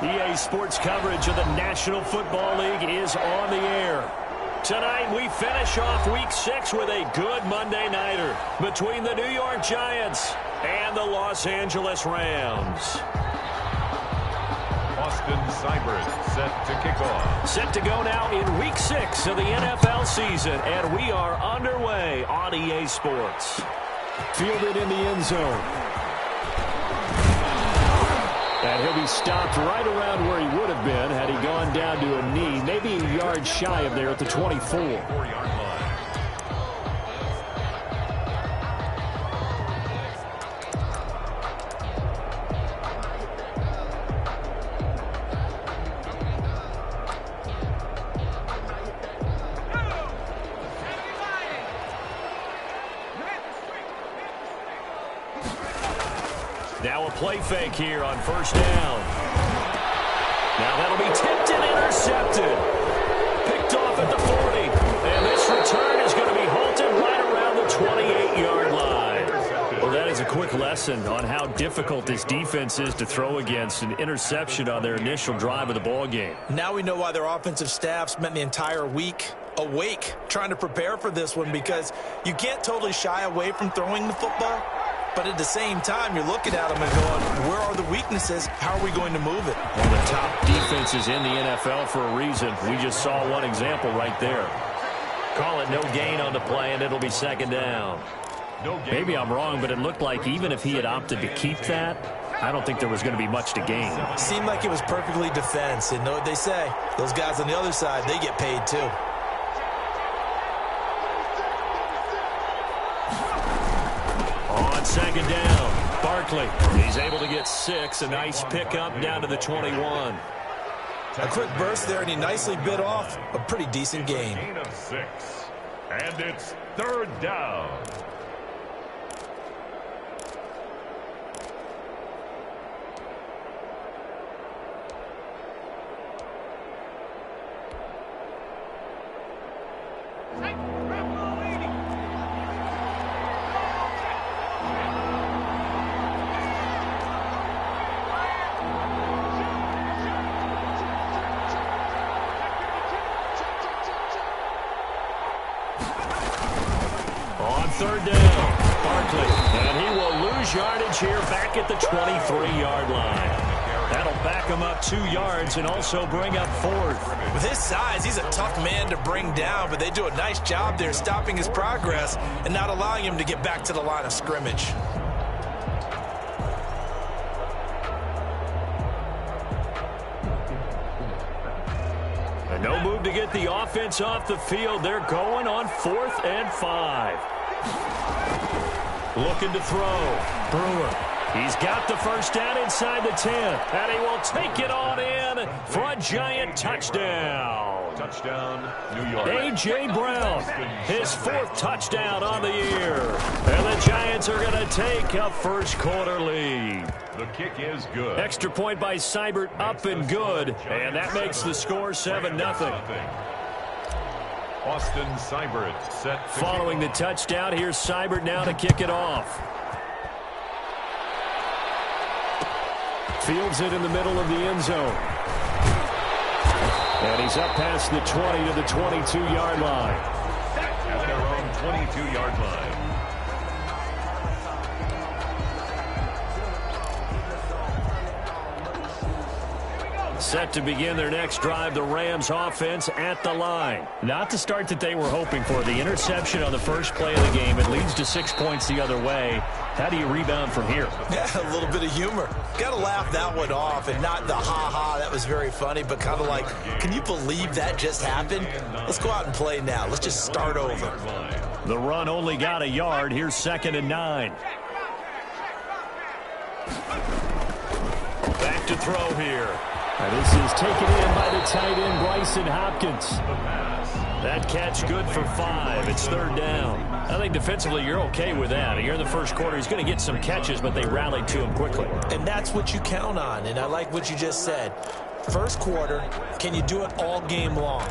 EA Sports coverage of the National Football League is on the air. Tonight, we finish off Week 6 with a good Monday nighter between the New York Giants and the Los Angeles Rams. Austin Seibert set to kick off. Set to go now in Week 6 of the NFL season, and we are underway on EA Sports. Fielded in the end zone. And he'll be stopped right around where he would have been had he gone down to a knee, maybe a yard shy of there at the 24. 4-yard line. Now a play fake here on first down. Now that'll be tipped and intercepted. Picked off at the 40. And this return is going to be halted right around the 28-yard line. Well, that is a quick lesson on how difficult this defense is to throw against. An interception on their initial drive of the ball game. Now we know why their offensive staff spent the entire week awake trying to prepare for this one, because you can't totally shy away from throwing the football. But at the same time, you're looking at them and going, where are the weaknesses? How are we going to move it? One of the top defenses in the NFL for a reason. We just saw one example right there. Call it no gain on the play, and it'll be second down. Maybe I'm wrong, but it looked like even if he had opted to keep that, I don't think there was going to be much to gain. Seemed like it was perfectly defense. And know what they say? Those guys on the other side, they get paid too. On second down, Barkley. He's able to get 6. A nice pickup down to the 21. A quick burst there, and he nicely bit off a pretty decent gain. Gain of 6. And it's third down. Third down, Barkley, and he will lose yardage here back at the 23-yard line. That'll back him up 2 yards and also bring up 4th. With his size, he's a tough man to bring down, but they do a nice job there stopping his progress and not allowing him to get back to the line of scrimmage. And no move to get the offense off the field. They're going on 4th and 5. Looking to throw. Brewer. He's got the first down inside the 10. And he will take it on in for a giant touchdown. Touchdown, New York. A.J. Brown, his 4th touchdown on the year. And the Giants are going to take a first quarter lead. The kick is good. Extra point by Seibert, up and good. And that makes the score 7-0. Austin Seibert set. Following the touchdown, here's Seibert now to kick it off. Fields it in the middle of the end zone. And he's up past the 20 to the 22-yard line. At their own 22-yard line. Set to begin their next drive, the Rams offense at the line. Not the start that they were hoping for. The interception on the first play of the game. It leads to 6 points the other way. How do you rebound from here? Yeah, a little bit of humor. Got to laugh that one off, and not the ha-ha, that was very funny, but kind of like, can you believe that just happened? Let's go out and play now. Let's just start over. The run only got a yard. Here's 2nd and 9. Back to throw here. And this is taken in by the tight end, Bryson Hopkins. That catch good for 5. It's 3rd down. I think defensively you're okay with that. Here in the first quarter, he's going to get some catches, but they rallied to him quickly. And that's what you count on, and I like what you just said. First quarter, can you do it all game long?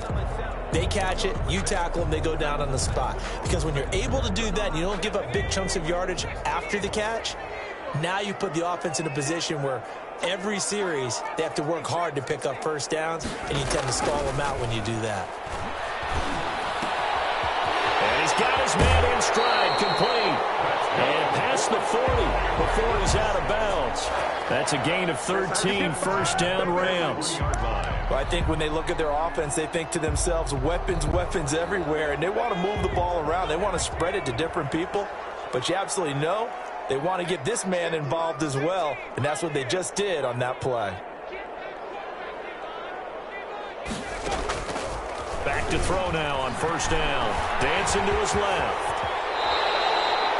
They catch it, you tackle them, they go down on the spot. Because when you're able to do that and you don't give up big chunks of yardage after the catch, Now you put the offense in a position where every series they have to work hard to pick up first downs, and you tend to stall them out when you do that. And he's got his man in stride, complete. And past the 40 before he's out of bounds. That's a gain of 13, first down Rams. Well, I think when they look at their offense, they think to themselves, weapons, weapons everywhere, and they want to move the ball around. They want to spread it to different people, but you absolutely know they want to get this man involved as well, and that's what they just did on that play. Back to throw now on first down. Dancing to his left.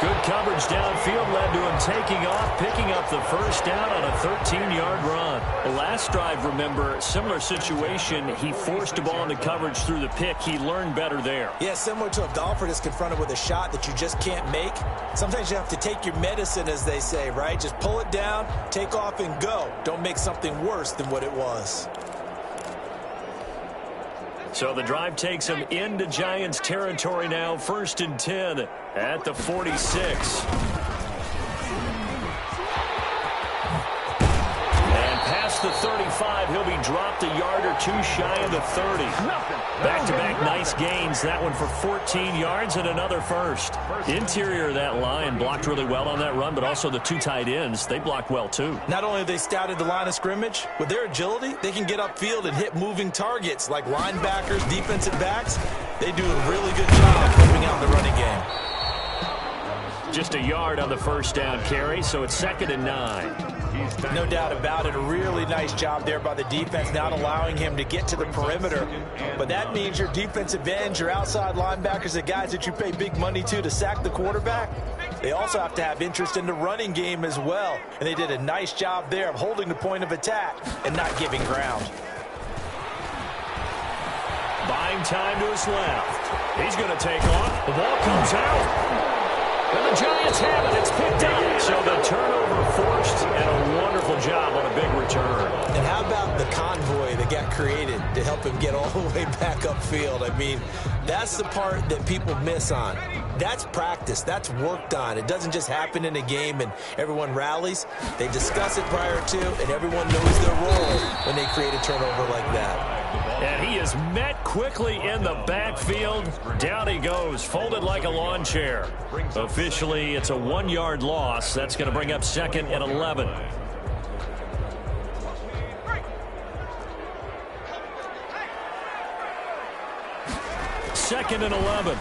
Good coverage downfield led to him taking off, picking up the first down on a 13-yard run. The last drive, remember, similar situation. He forced the ball into coverage through the pick. He learned better there. Yeah, similar to a golfer that's confronted with a shot that you just can't make. Sometimes you have to take your medicine, as they say, right? Just pull it down, take off, and go. Don't make something worse than what it was. So the drive takes him into Giants territory now, 1st and 10 at the 46. And past the 35, he'll be dropped a yard or two shy of the 30. Back-to-back nice gains, that one for 14 yards and another first. Interior of that line blocked really well on that run, but also the two tight ends, they blocked well too. Not only have they scouted the line of scrimmage, with their agility, they can get upfield and hit moving targets like linebackers, defensive backs. They do a really good job moving out the running game. Just a yard on the first down carry, so it's 2nd and 9. No doubt about it. A really nice job there by the defense, not allowing him to get to the perimeter. But that means your defensive ends, your outside linebackers, the guys that you pay big money to sack the quarterback, they also have to have interest in the running game as well. And they did a nice job there of holding the point of attack and not giving ground. Buying time to his left. He's going to take off. The ball comes out. And the Giants have it. It's picked up. So the turnover forced, and a wonderful job on a big return. And how about the convoy that got created to help him get all the way back upfield? I mean, that's the part that people miss on. That's practice. That's worked on. It doesn't just happen in a game and everyone rallies. They discuss it prior to, and everyone knows their role when they create a turnover like that. And he is met quickly in the backfield. Down he goes, folded like a lawn chair. Officially, it's a 1-yard loss. That's going to bring up 2nd and 11. Second and 11.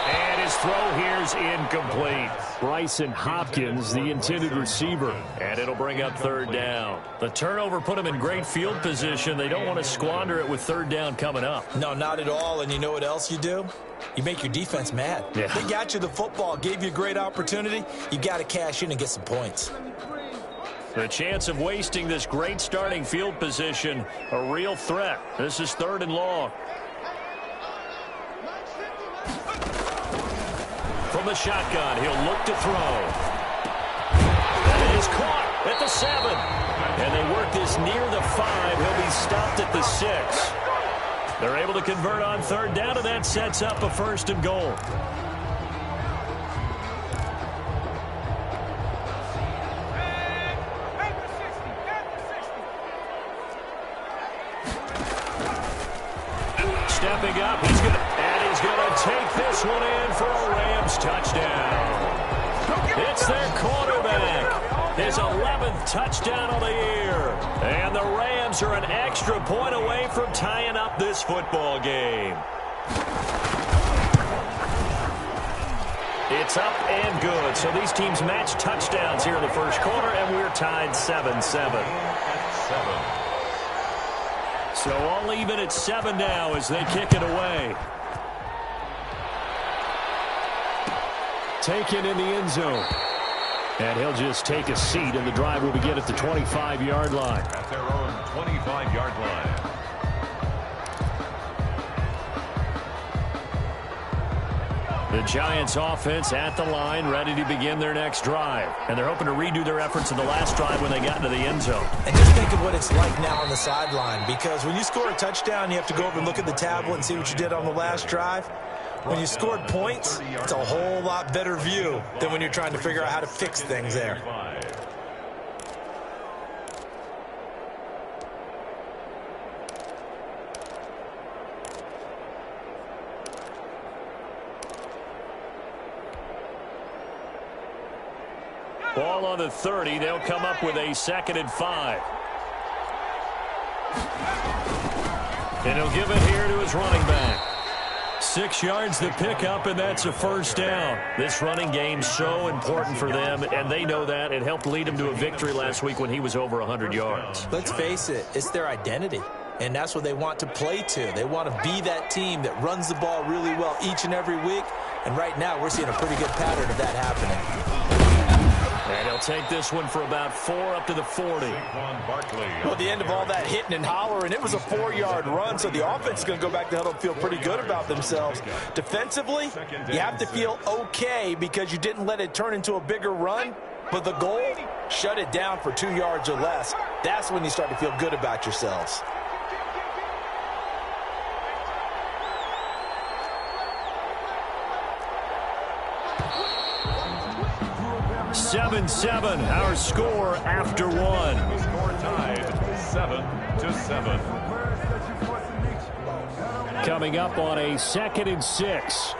And his throw here's incomplete. Bryson Hopkins, the intended receiver. And it'll bring up 3rd down. The turnover put him in great field position. They don't want to squander it with 3rd down coming up. No, not at all. And you know what else you do? You make your defense mad. Yeah. They got you the football, gave you a great opportunity. You got to cash in and get some points. The chance of wasting this great starting field position, a real threat. This is 3rd and long. From the shotgun, he'll look to throw. That is caught at the 7. And they work this near the 5. He'll be stopped at the 6. They're able to convert on 3rd down, and that sets up a 1st and goal. Stepping up, he's going to take this one in for a Rams touchdown. It's their quarterback. His 11th touchdown of the year. And the Rams are an extra point away from tying up this football game. It's up and good. So these teams match touchdowns here in the first quarter, and we're tied 7-7. So all even at 7 now as they kick it away. Taken in the end zone. And he'll just take a seat, and the drive will begin at the 25-yard line. At their own 25-yard line. The Giants offense at the line, ready to begin their next drive. And they're hoping to redo their efforts in the last drive when they got into the end zone. And just think of what it's like now on the sideline, because when you score a touchdown, you have to go over and look at the tablet and see what you did on the last drive. When you scored points, it's a whole lot better view than when you're trying to figure out how to fix things there. Ball on the 30. They'll come up with a 2nd and 5. And he'll give it here to his running back. 6 yards the pickup, and that's a 1st down. This running game's so important for them, and they know that. It helped lead them to a victory last week when he was over 100 yards. Let's face it, it's their identity, and that's what they want to play to. They want to be that team that runs the ball really well each and every week, and right now we're seeing a pretty good pattern of that happening. And he'll take this one for about 4 up to the 40. Well, at the end of all that hitting and hollering, it was a 4-yard run, so the offense is going to go back to huddle and feel pretty good about themselves. Defensively, you have to feel okay because you didn't let it turn into a bigger run, but the goal, shut it down for 2 yards or less. That's when you start to feel good about yourselves. 7-7, our score after 1. Score tied 7-7. Coming up on a 2nd and 6.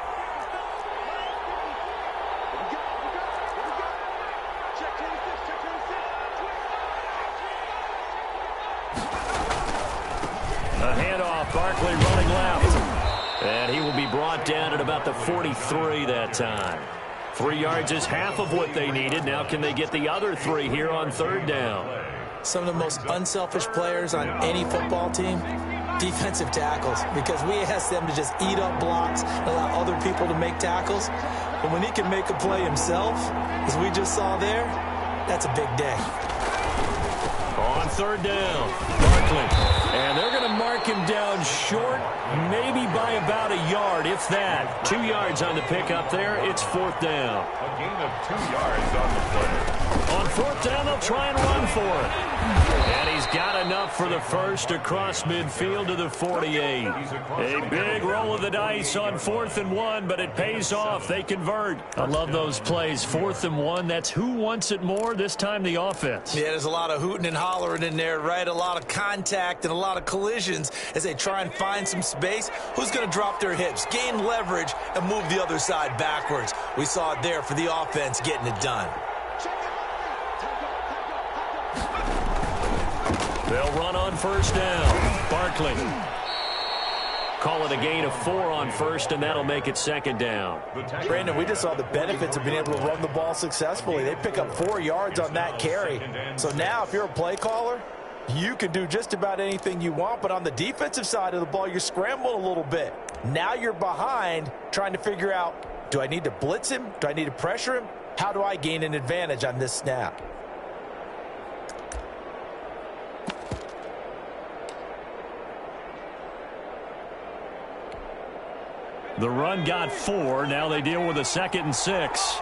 A handoff, Barkley running left. And he will be brought down at about the 43 that time. 3 yards is half of what they needed. Now can they get the other 3 here on 3rd down? Some of the most unselfish players on any football team, defensive tackles, because we ask them to just eat up blocks, allow other people to make tackles. But when he can make a play himself, as we just saw there, that's a big day. On 3rd down, Barkley. And they're going to mark him down short, maybe by about a yard, if that. 2 yards on the pickup there. It's 4th down. A gain of 2 yards on the play. On 4th down, they'll try and run for it. And he's got enough for the first across midfield to the 48. A big roll of the dice on 4th and 1, but it pays off. They convert. I love those plays. 4th and 1, that's who wants it more, this time the offense. Yeah, there's a lot of hooting and hollering in there, right? A lot of contact and a lot of collisions as they try and find some space. Who's going to drop their hips, gain leverage, and move the other side backwards? We saw it there for the offense getting it done. They'll run on 1st down. Barkley. Call it a gain of 4 on 1st, and that'll make it 2nd down. Brandon, we just saw the benefits of being able to run the ball successfully. They pick up 4 yards on that carry. So now if you're a play caller, you can do just about anything you want, but on the defensive side of the ball, you're scrambling a little bit. Now you're behind trying to figure out, do I need to blitz him? Do I need to pressure him? How do I gain an advantage on this snap? The run got 4. Now they deal with a 2nd and 6.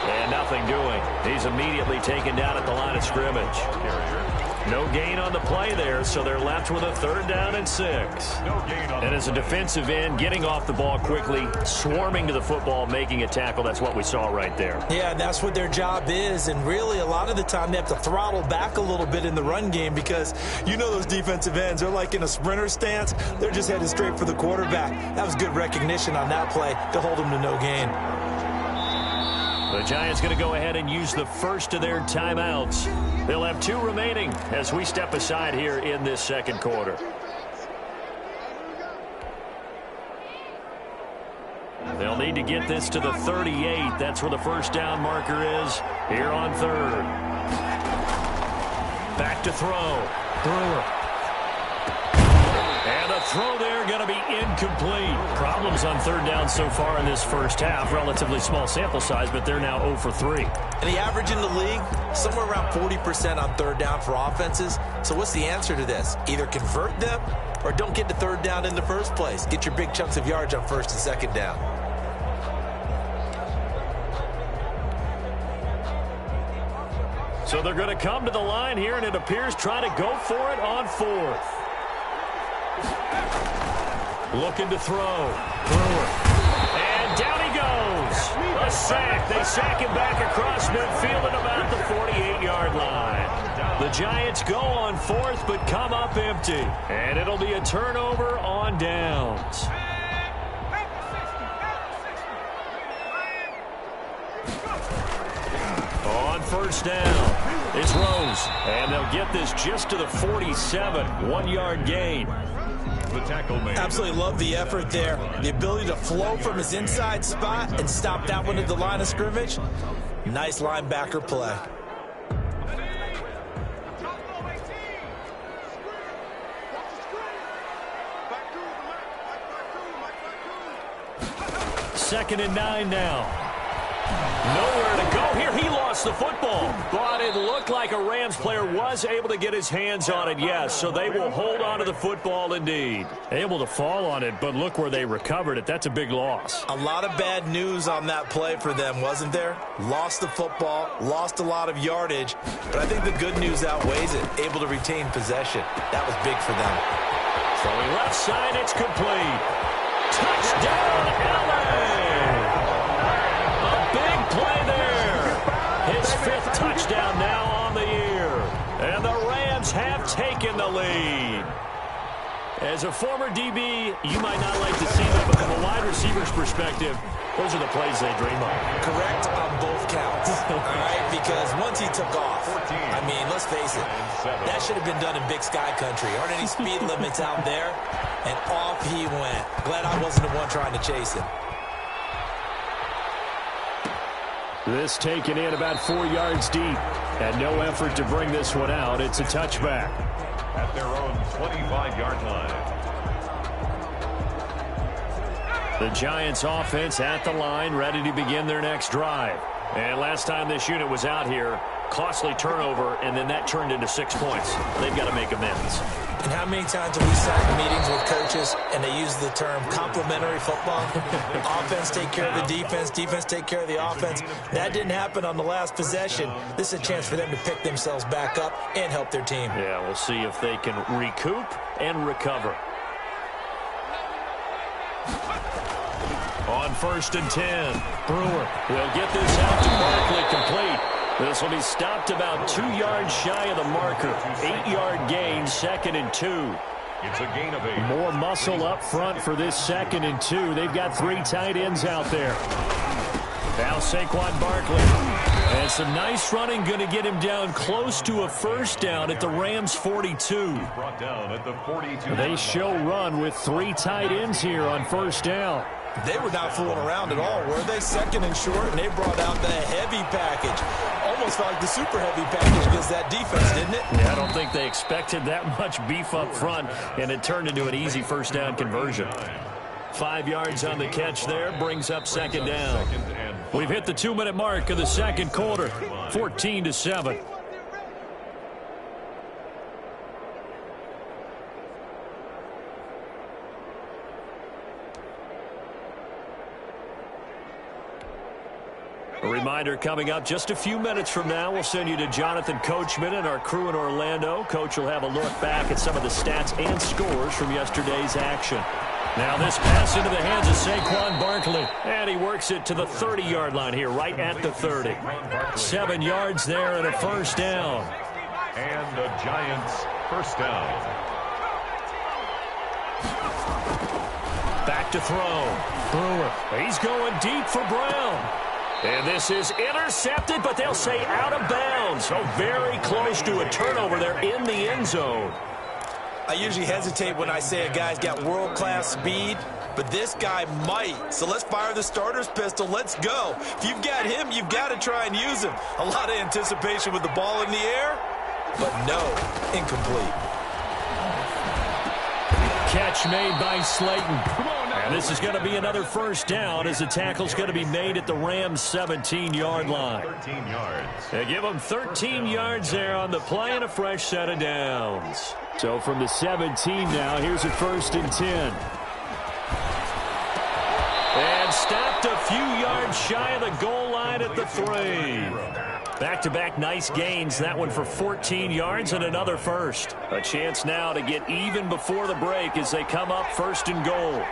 And nothing doing. He's immediately taken down at the line of scrimmage. No gain on the play there, so they're left with a 3rd down and 6. And as a defensive end, getting off the ball quickly, swarming to the football, making a tackle, that's what we saw right there. Yeah, that's what their job is, and really a lot of the time they have to throttle back a little bit in the run game because you know those defensive ends, they're like in a sprinter stance. They're just headed straight for the quarterback. That was good recognition on that play to hold them to no gain. The Giants going to go ahead and use the first of their timeouts. They'll have 2 remaining as we step aside here in this 2nd quarter. They'll need to get this to the 38. That's where the 1st down marker is here on 3rd. Back to throw. Brewer. And the throw there going to be incomplete. Problems on 3rd down so far in this first half. Relatively small sample size, but they're now 0 for 3. And the average in the league, somewhere around 40% on 3rd down for offenses. So what's the answer to this? Either convert them or don't get to 3rd down in the first place. Get your big chunks of yards on 1st and 2nd down. So they're going to come to the line here, and it appears try to go for it on 4th. Looking to throw. Brewer. And down he goes. A sack. They sack him back across midfield at about the 48-yard line. The Giants go on fourth but come up empty. And it'll be a turnover on downs. On first down, it's Rose. And they'll get this just to the 47. 1-yard gain. The tackle made. Absolutely love the effort there. The ability to flow from his inside spot and stop that one at the line of scrimmage. Nice linebacker play. Second and 9 now. Nowhere to go here. He lost the football. But it looked like a Rams player was able to get his hands on it, yes. So they will hold on to the football indeed. Able to fall on it, but look where they recovered it. That's a big loss. A lot of bad news on that play for them, wasn't there? Lost the football, lost a lot of yardage. But I think the good news outweighs it. Able to retain possession. That was big for them. Throwing left side, it's complete. Touchdown, LA! Big play there. His 5th touchdown now on the year. And the Rams have taken the lead. As a former DB, you might not like to see that, but from a wide receiver's perspective, those are the plays they dream of. Correct on both counts. All right, because once he took off, I mean, let's face it, that should have been done in Big Sky Country. Aren't any speed limits out there? And off he went. Glad I wasn't the one trying to chase him. This taken in about 4 yards deep. And no effort to bring this one out. It's a touchback. At their own 25-yard line. The Giants offense at the line, ready to begin their next drive. And last time this unit was out here, costly turnover, and then that turned into 6 points. They've got to make amends. And how many times have we sat in meetings with coaches and they use the term complementary football? Offense take care of the defense, defense take care of the offense. That didn't happen on the last possession. This is a chance for them to pick themselves back up and help their team. Yeah, we'll see if they can recoup and recover. On 1st and 10, Brewer will get this out to Barkley, complete. This will be stopped about 2 yards shy of the marker. 8-yard gain, 2nd and 2. It's a gain of 8. More muscle up front for this 2nd and 2. They've got 3 tight ends out there. Now Saquon Barkley. And some nice running, going to get him down close to a first down at the Rams 42. Brought down at the 42. They show run with 3 tight ends here on first down. They were not fooling around at all, were they? 2nd and short, and they brought out the heavy package. Almost felt like the super heavy package against that defense, didn't it? Yeah, I don't think they expected that much beef up front, and it turned into an easy first down conversion. 5 yards on the catch there, brings up 2nd down. We've hit the 2-minute mark of the 2nd quarter, 14-7. A reminder coming up just a few minutes from now, we'll send you to Jonathan Coachman and our crew in Orlando. Coach will have a look back at some of the stats and scores from yesterday's action. Now this pass into the hands of Saquon Barkley. And he works it to the 30-yard line here, right at the 30. 7 yards there and a first down. And the Giants first down. Back to throw. Brewer. He's going deep for Brown. And this is intercepted, but they'll say out of bounds. So very close to a turnover there in the end zone. I usually hesitate when I say a guy's got world-class speed, but this guy might. So let's fire the starter's pistol. Let's go. If you've got him, you've got to try and use him. A lot of anticipation with the ball in the air, but no, incomplete. Catch made by Slayton. And this is going to be another first down as the tackle's going to be made at the Rams' 17-yard line. 13 yards. They give them 13 yards there on the play and a fresh set of downs. So from the 17 now, here's a 1st and 10. And stopped just a few yards shy of the goal line at the 3. Back-to-back nice gains. That one for 14 yards and another first. A chance now to get even before the break as they come up 1st and goal.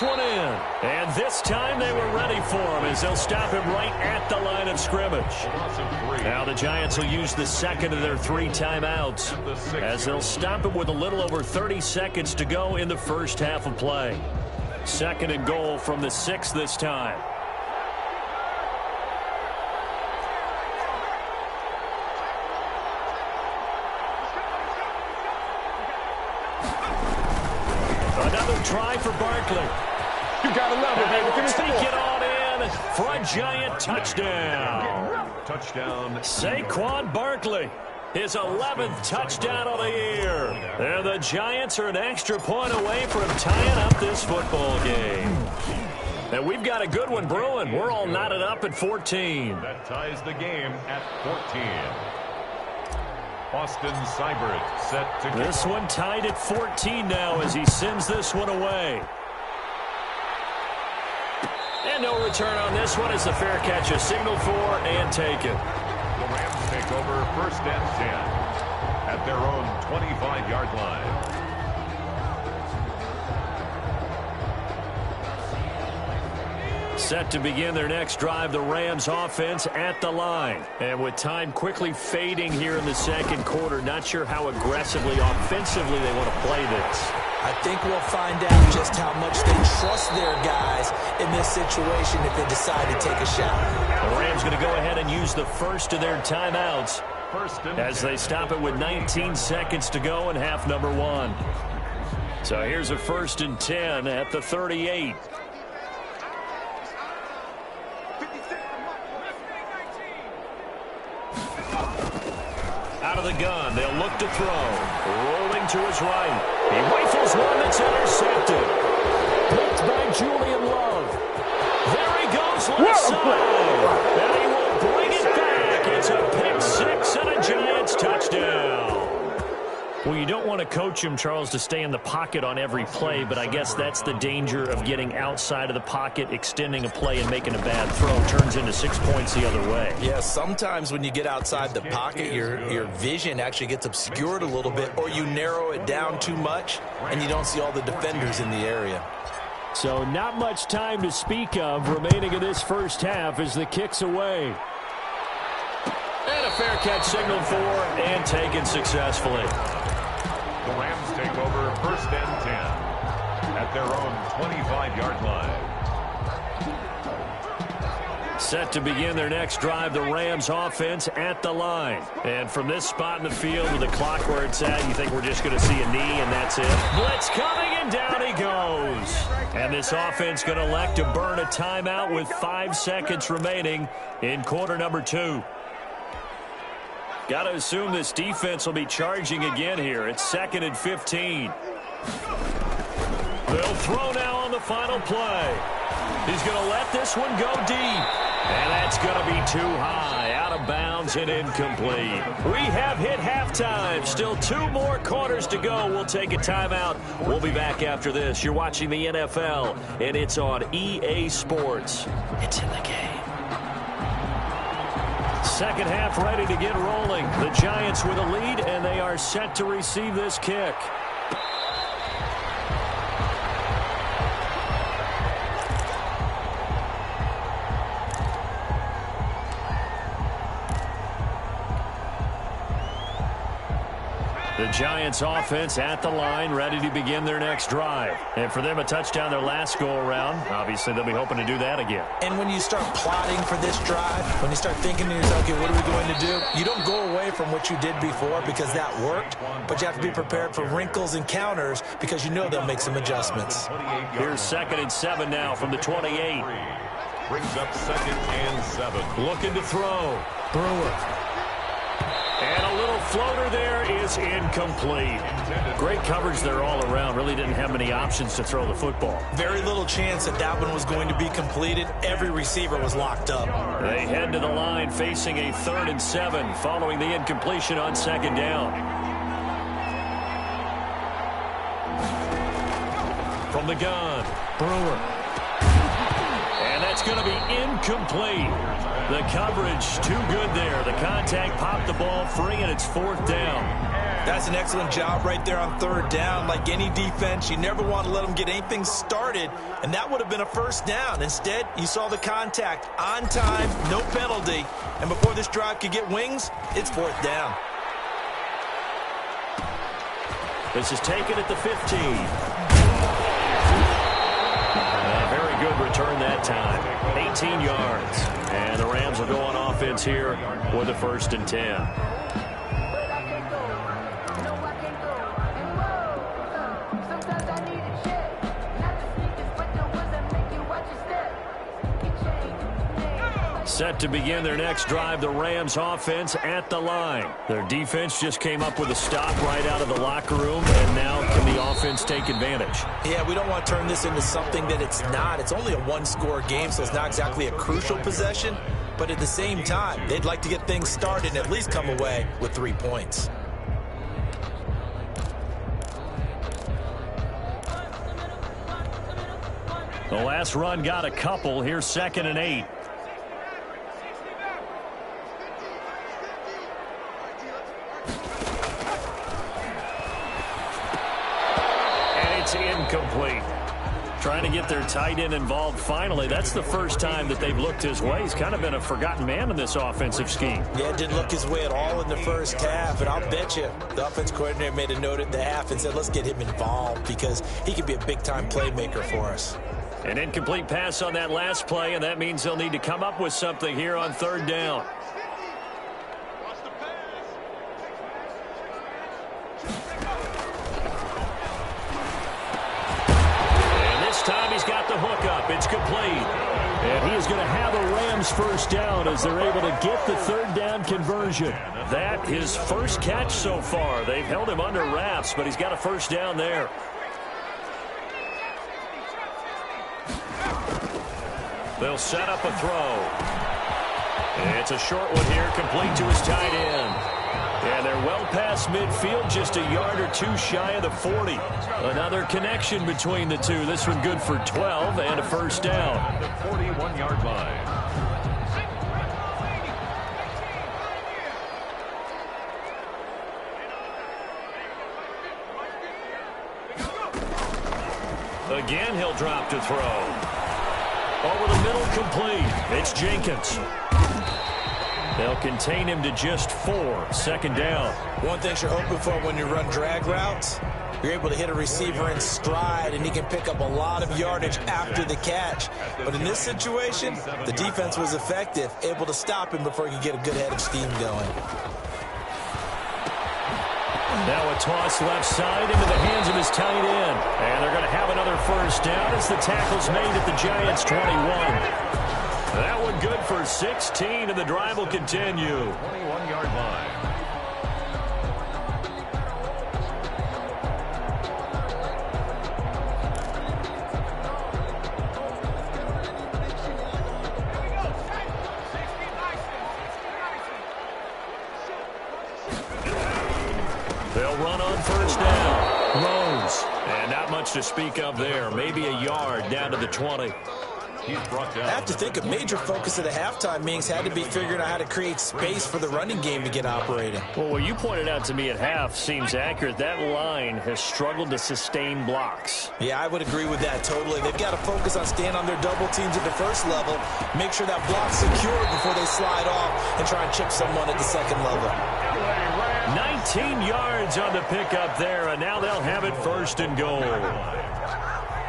One in, and this time they were ready for him as they'll stop him right at the line of scrimmage. Now the Giants will use the second of their 3 timeouts as they'll stop him with a little over 30 seconds to go in the first half of play. 2nd and goal from the 6 this time. Another try for Barkley. You gotta love it, baby. Give me some more. Take it on in for a Giant touchdown. Touchdown. Saquon Barkley, his 11th touchdown of the year. And the Giants are an extra point away from tying up this football game. And we've got a good one brewing. We're all knotted up at 14. That ties the game at 14. Austin Seibert set to kick. This one tied at 14 now as he sends this one away. And no return on this one as the fair catch is signaled for and taken. The Rams take over 1st and 10 at their own 25-yard line. Set to begin their next drive, the Rams offense at the line. And with time quickly fading here in the 2nd quarter, not sure how aggressively, offensively they want to play this. I think we'll find out just how much they trust their guys in this situation if they decide to take a shot. The Rams going to go ahead and use the first of their timeouts as they stop it with 19 seconds to go in half number 1. So here's a 1st and 10 at the 38. Out of the gun, they'll look to throw. Rolling to his right. He rifles one that's intercepted. Picked by Julian Love. There he goes left side. And he will bring it back. It's a pick 6 and a Giants touchdown. Well, you don't want to coach him, Charles, to stay in the pocket on every play, but I guess that's the danger of getting outside of the pocket, extending a play, and making a bad throw. Turns into 6 points the other way. Yeah, sometimes when you get outside the pocket, your vision actually gets obscured a little bit, or you narrow it down too much, and you don't see all the defenders in the area. So not much time to speak of remaining in this first half as the kick's away. And a fair catch signaled for and taken successfully. The Rams take over 1st and 10 at their own 25-yard line. Set to begin their next drive, the Rams offense at the line. And from this spot in the field with the clock where it's at, you think we're just going to see a knee and that's it? Blitz coming and down he goes. And this offense going to elect to burn a timeout with 5 seconds remaining in quarter number 2. Got to assume this defense will be charging again here. It's 2nd and 15. They'll throw now on the final play. He's going to let this one go deep. And that's going to be too high. Out of bounds and incomplete. We have hit halftime. Still 2 more quarters to go. We'll take a timeout. We'll be back after this. You're watching the NFL, and it's on EA Sports. It's in the game. Second half ready to get rolling. The Giants with a lead, and they are set to receive this kick. The Giants offense at the line, ready to begin their next drive. And for them, a touchdown their last go-around. Obviously, they'll be hoping to do that again. And when you start plotting for this drive, when you start thinking to yourself, okay, what are we going to do? You don't go away from what you did before because that worked, but you have to be prepared for wrinkles and counters because you know they'll make some adjustments. Here's 2nd and 7 now from the 28. Brings up 2nd and 7. Looking to throw. Brewer. And a little floater there is incomplete. Great coverage there all around. Really didn't have many options to throw the football. Very little chance that that one was going to be completed. Every receiver was locked up. They head to the line facing a 3rd and 7 following the incompletion on 2nd down. From the gun, Brewer. And that's going to be incomplete. The coverage too good there. The contact popped the ball free, and it's 4th down. That's an excellent job right there on 3rd down. Like any defense, you never want to let them get anything started, and that would have been a 1st down. Instead, you saw the contact on time, no penalty, and before this drive could get wings, it's 4th down. This is taken at the 15. A very good return that time. 18 yards. And the Rams will go on offense here with a 1st and 10. Set to begin their next drive, the Rams offense at the line. Their defense just came up with a stop right out of the locker room, and now can the offense take advantage? Yeah, we don't want to turn this into something that it's not. It's only a 1-score game, so it's not exactly a crucial possession. But at the same time, they'd like to get things started and at least come away with 3 points. The last run got a couple. Here's 2nd and 8. Incomplete. Trying to get their tight end involved finally. That's the first time that they've looked his way. He's kind of been a forgotten man in this offensive scheme. Yeah, it didn't look his way at all in the first half, and I'll bet you the offense coordinator made a note at the half and said, let's get him involved because he could be a big-time playmaker for us. An incomplete pass on that last play, and that means they'll need to come up with something here on 3rd down. Time he's got the hook up. It's complete. And he is going to have a Rams 1st down as they're able to get the 3rd down conversion. That his first catch so far. They've held him under wraps, but he's got a 1st down there. They'll set up a throw. It's a short one here, complete to his tight end. And they're well past midfield, just a yard or 2 shy of the 40. Another connection between the two. This one good for 12 and a 1st down. The 41-yard line. Again, he'll drop to throw. Over the middle, complete. It's Jenkins. They'll contain him to just 4. 2nd down. One thing you're hoping for when you run drag routes, you're able to hit a receiver in stride, and he can pick up a lot of yardage after the catch. But in this situation, the defense was effective, able to stop him before he could get a good head of steam going. Now a toss left side into the hands of his tight end. And they're going to have another 1st down as the tackle's made at the Giants' 21. That one good for 16, and the drive will continue. 21-yard line. They'll run on 1st down. Rose. And not much to speak of there. Maybe a yard down to the 20. He's brought down. I have to think a major focus of the halftime meetings had to be figuring out how to create space for the running game to get operating. Well, what you pointed out to me at half seems accurate. That line has struggled to sustain blocks. Yeah, I would agree with that totally. They've got to focus on staying on their double teams at the 1st level, make sure that block's secure before they slide off and try and chip someone at the 2nd level. 19 yards on the pickup there, and now they'll have it 1st and goal.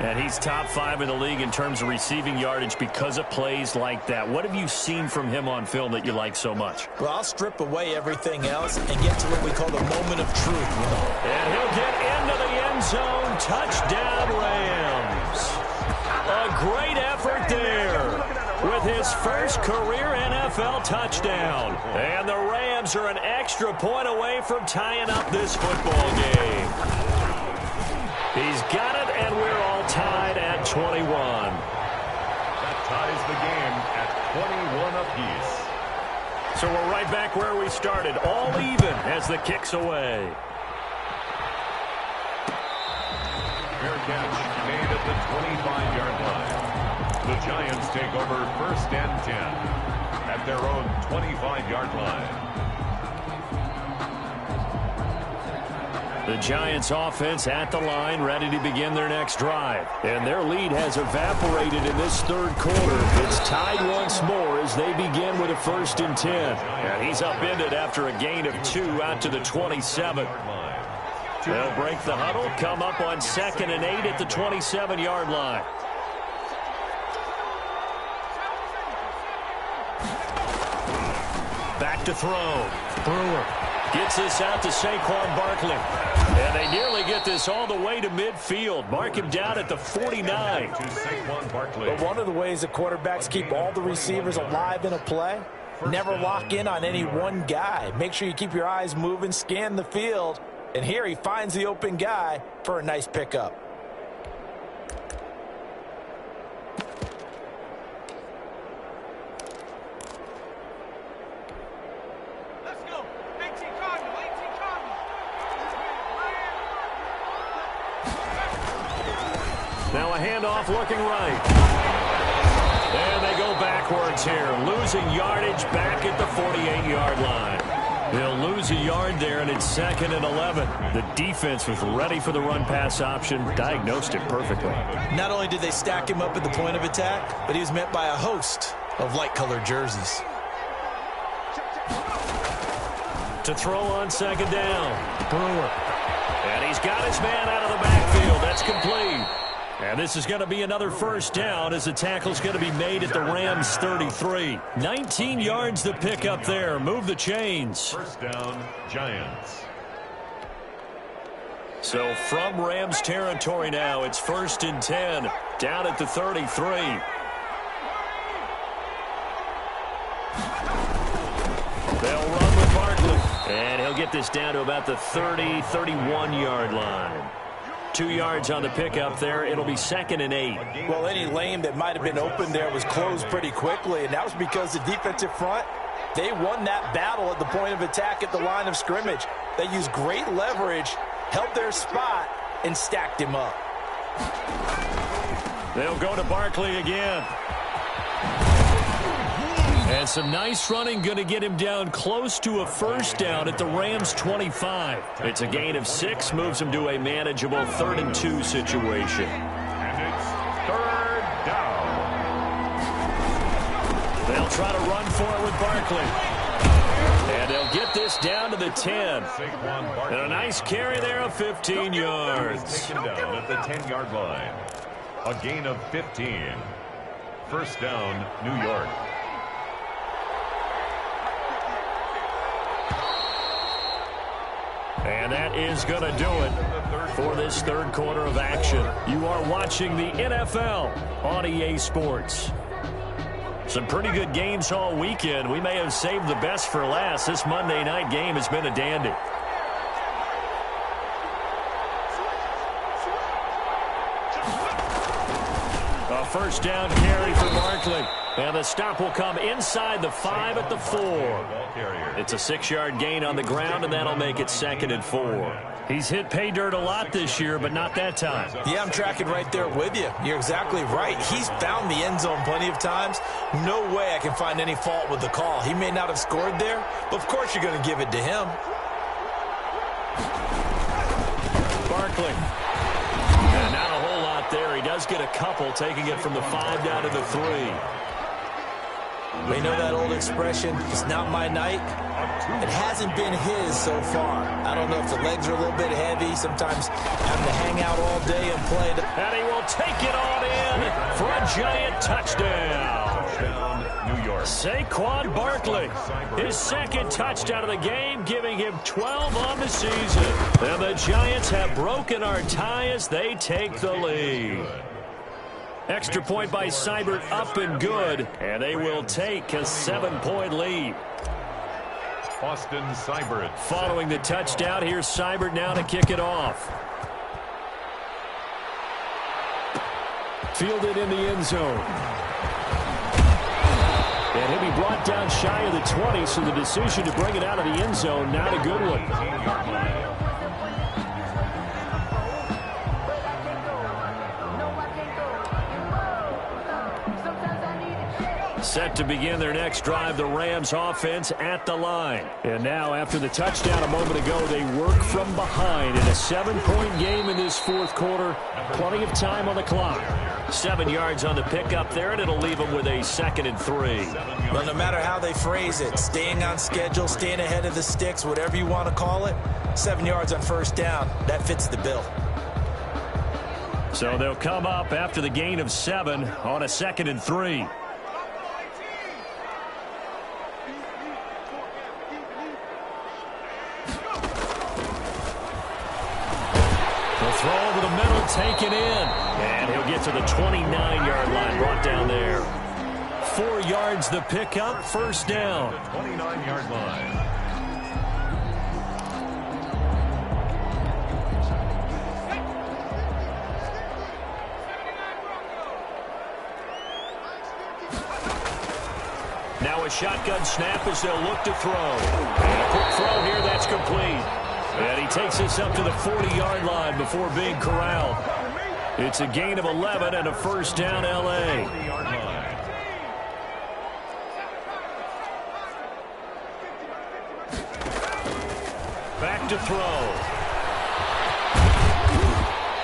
And he's top 5 in the league in terms of receiving yardage because of plays like that. What have you seen from him on film that you like so much? Well, I'll strip away everything else and get to what we call the moment of truth. And he'll get into the end zone. Touchdown, Rams. A great effort there. with his first career NFL touchdown. And the Rams are an extra point away from tying up this football game. He's got it, and we're all tied at 21. That ties the game at 21 apiece. So we're right back where we started, all even as the kick's away. Fair catch made at the 25-yard line. The Giants take over 1st and 10 at their own 25-yard line. The Giants offense at the line, ready to begin their next drive. And their lead has evaporated in this third quarter. It's tied once more as they begin with a 1st and 10. And he's upended after a gain of 2 out to the 27. They'll break the huddle, come up on 2nd and 8 at the 27-yard line. Back to throw. Brewer gets this out to Saquon Barkley. And they nearly get this all the way to midfield. Mark him down at the 49. But one of the ways that quarterbacks keep all the receivers alive in a play, never lock in on any one guy. Make sure you keep your eyes moving, scan the field. And here he finds the open guy for a nice pickup. Now a handoff looking right. And they go backwards here, losing yardage back at the 48-yard line. They'll lose a yard there, and it's 2nd and 11. The defense was ready for the run-pass option, diagnosed it perfectly. Not only did they stack him up at the point of attack, but he was met by a host of light-colored jerseys. To throw on 2nd down, Brewer. And he's got his man out of the backfield. That's complete. And this is going to be another 1st down as the tackle's going to be made at the Rams' 33. 19 yards to pick up there. Move the chains. 1st down, Giants. So from Rams territory now, it's 1st and 10 down at the 33. They'll run with Barkley. And he'll get this down to about the 31-yard line. 2 yards on the pickup there. It'll be 2nd and 8. Well, any lane that might have been open there was closed pretty quickly, and that was because the defensive front, they won that battle at the point of attack at the line of scrimmage. They used great leverage, held their spot, and stacked him up. They'll go to Barkley again. And some nice running, going to get him down close to a 1st down at the Rams' 25. It's a gain of 6, moves him to a manageable 3rd and 2 situation. And it's 3rd down. They'll try to run for it with Barkley. And they'll get this down to the 10. And a nice carry there of 15 yards. Taken down at the 10-yard line. A gain of 15. 1st down, New York. And that is going to do it for this third quarter of action. You are watching the NFL on EA Sports. Some pretty good games all weekend. We may have saved the best for last. This Monday night game has been a dandy. A 1st down carry for Barkley. And the stop will come inside the 5 at the 4. It's a 6-yard gain on the ground, and that'll make it 2nd and 4. He's hit pay dirt a lot this year, but not that time. Yeah, I'm tracking right there with you. You're exactly right. He's found the end zone plenty of times. No way I can find any fault with the call. He may not have scored there, but of course you're going to give it to him. Barkley. And not a whole lot there. He does get a couple, taking it from the 5 down to the 3. We know that old expression, it's not my night. It hasn't been his so far. I don't know if the legs are a little bit heavy. Sometimes having to hang out all day and play. And he will take it on in for a giant touchdown. New York. Saquon Barkley, his 2nd touchdown of the game, giving him 12 on the season. And the Giants have broken our tie as they take the lead. Extra point by Seibert, up and good. And they will take a 7-point lead. Austin Seibert. Following the touchdown, here's Seibert now to kick it off. Fielded in the end zone. And he'll be brought down shy of the 20, so the decision to bring it out of the end zone, not a good one. Set to begin their next drive, the Rams offense at the line. And now, after the touchdown a moment ago, they work from behind in a 7-point game in this fourth quarter. Plenty of time on the clock. 7 yards on the pickup there, and it'll leave them with a 2nd and 3. Well, no matter how they phrase it, staying on schedule, staying ahead of the sticks, whatever you want to call it, 7 yards on first down, that fits the bill. So they'll come up after the gain of 7 on a 2nd and 3. Throw over the middle, taken in. And he'll get to the 29-yard line, brought down there. 4 yards the pickup, first down. 29-yard line. Now a shotgun snap as they'll look to throw. And a quick throw here, that's complete. And he takes this up to the 40-yard line before being corralled. It's a gain of 11 and a first down, L.A. Back to throw.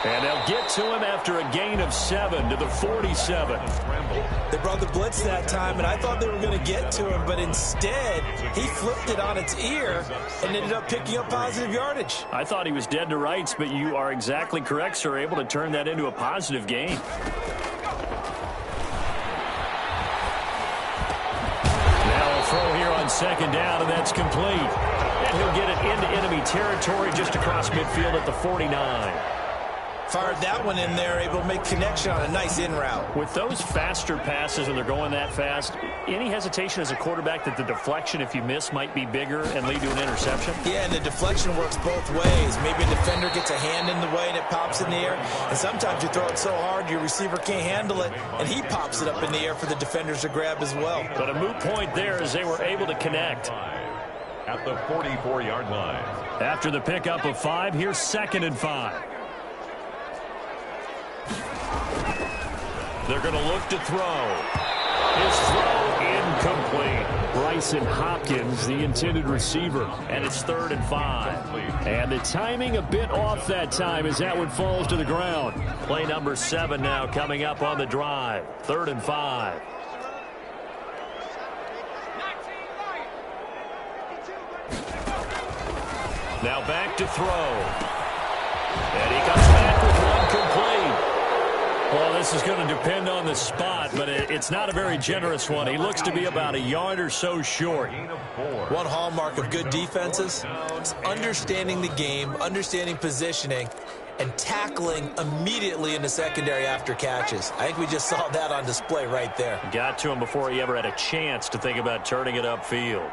And they'll get to him after a gain of 7 to the 47. They brought the blitz that time, and I thought they were going to get to him, but instead, he flipped it on its ear and ended up picking up positive yardage. I thought he was dead to rights, but you are exactly correct, sir, able to turn that into a positive gain. Now a throw here on 2nd down, and that's complete. And he'll get it into enemy territory just across midfield at the 49. Fired that one in there, able to make connection on a nice in route. With those faster passes when they're going that fast, any hesitation as a quarterback that the deflection, if you miss, might be bigger and lead to an interception? Yeah, and the deflection works both ways. Maybe a defender gets a hand in the way and it pops in the air. And sometimes you throw it so hard your receiver can't handle it, and he pops it up in the air for the defenders to grab as well. But a moot point there as they were able to connect. At the 44-yard line. After the pickup of 5, here's 2nd and 5. They're going to look to throw. His throw incomplete. Bryson Hopkins, the intended receiver. And it's 3rd and 5. And the timing a bit off that time as that one falls to the ground. Play number 7 now coming up on the drive. 3rd and 5. Now back to throw. And he comes back with one complete. Well, this is going to depend on the spot, but it's not a very generous one. He looks to be about a yard or so short. One hallmark of good defenses is understanding the game, understanding positioning, and tackling immediately in the secondary after catches. I think we just saw that on display right there. Got to him before he ever had a chance to think about turning it upfield.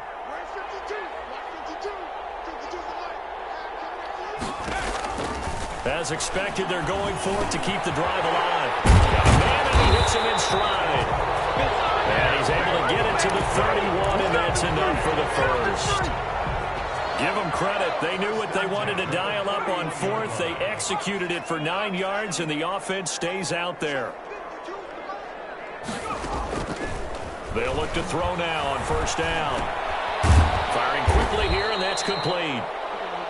As expected, they're going for it to keep the drive alive. Got a man, and he hits him in stride. And he's able to get it to the 31, and that's enough for the first. Give them credit. They knew what they wanted to dial up on 4th. They executed it for 9 yards, and the offense stays out there. They'll look to throw now on 1st down. Firing quickly here, and that's complete.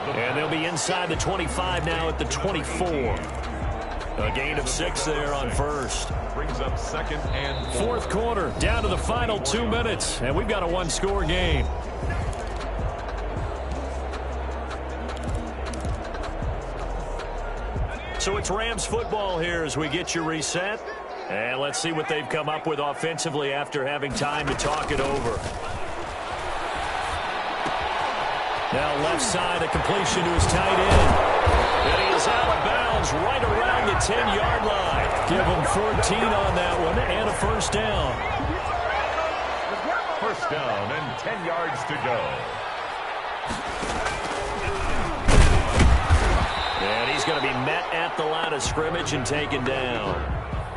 And they'll be inside the 25 now at the 24. A gain of 6 there on 1st. Brings up 2nd and 4th quarter, down to the final 2 minutes, and we've got a one-score game. So it's Rams football here as we get you reset. And let's see what they've come up with offensively after having time to talk it over. Now left side, a completion to his tight end. And he is out of bounds right around the 10-yard line. Give them 14 on that one and a first down. First down and 10 yards to go. And he's going to be met at the line of scrimmage and taken down.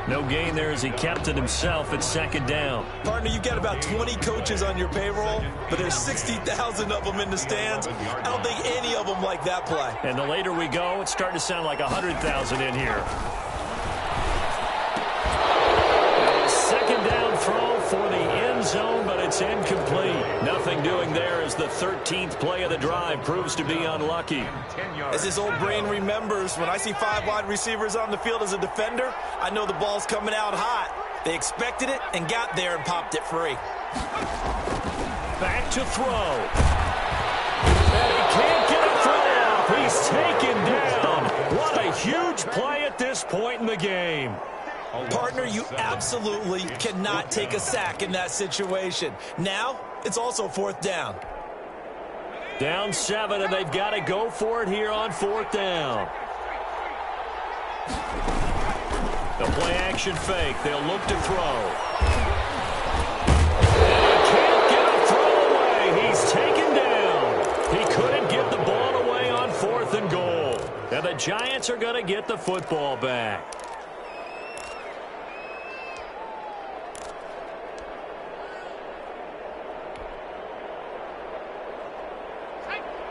No gain there as he kept it himself at second down. Partner, you got about 20 coaches on your payroll, but there's 60,000 of them in the stands. I don't think any of them like that play. And the later we go, it's starting to sound like 100,000 in here. A second down throw for the end zone, but it's incomplete. Nothing doing there as the 13th play of the drive proves to be unlucky. As his old brain remembers, when I see 5 wide receivers on the field as a defender, I know the ball's coming out hot. They expected it and got there and popped it free. Back to throw. And he can't get a throw off. He's taken down. What a huge play at this point in the game. Partner, you absolutely cannot take a sack in that situation. Now, it's also fourth down. Down 7, and they've got to go for it here on fourth down. The play-action fake. They'll look to throw. And he can't get a throw away. He's taken down. He couldn't get the ball away on 4th and goal. And the Giants are going to get the football back.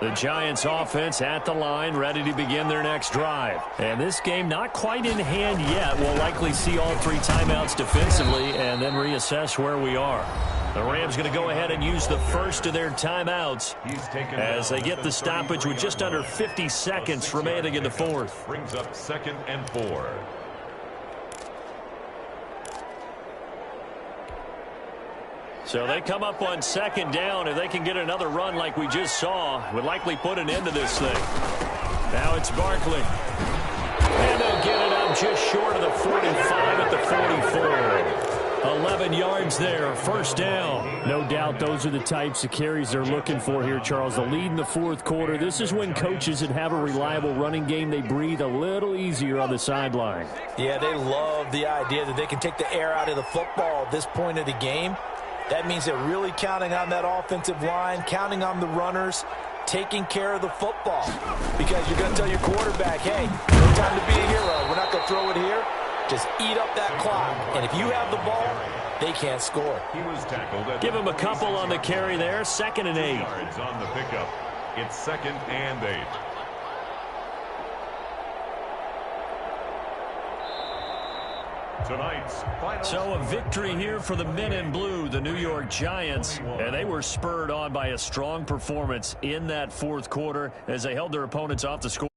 The Giants offense at the line, ready to begin their next drive. And this game not quite in hand yet. We'll likely see all 3 timeouts defensively and then reassess where we are. The Rams going to go ahead and use the first of their timeouts as they get the stoppage with just under 50 seconds remaining in the fourth. Brings up 2nd and 4. So they come up on 2nd down. If they can get another run like we just saw, would likely put an end to this thing. Now it's Barkley. And they'll get it up just short of the 45 at the 44. 11 yards there, first down. No doubt those are the types of carries they're looking for here, Charles. The lead in the fourth quarter. This is when coaches that have a reliable running game, they breathe a little easier on the sideline. Yeah, they love the idea that they can take the air out of the football at this point of the game. That means they're really counting on that offensive line, counting on the runners, taking care of the football. Because you're going to tell your quarterback, hey, no time to be a hero. We're not going to throw it here. Just eat up that clock. And if you have the ball, they can't score. He was tackled at Give him a couple on the carry there. 2nd and 8. yards on the pickup. It's 2nd and 8. Tonight's final. So a victory here for the men in blue, the New York Giants. And they were spurred on by a strong performance in that fourth quarter as they held their opponents off the score.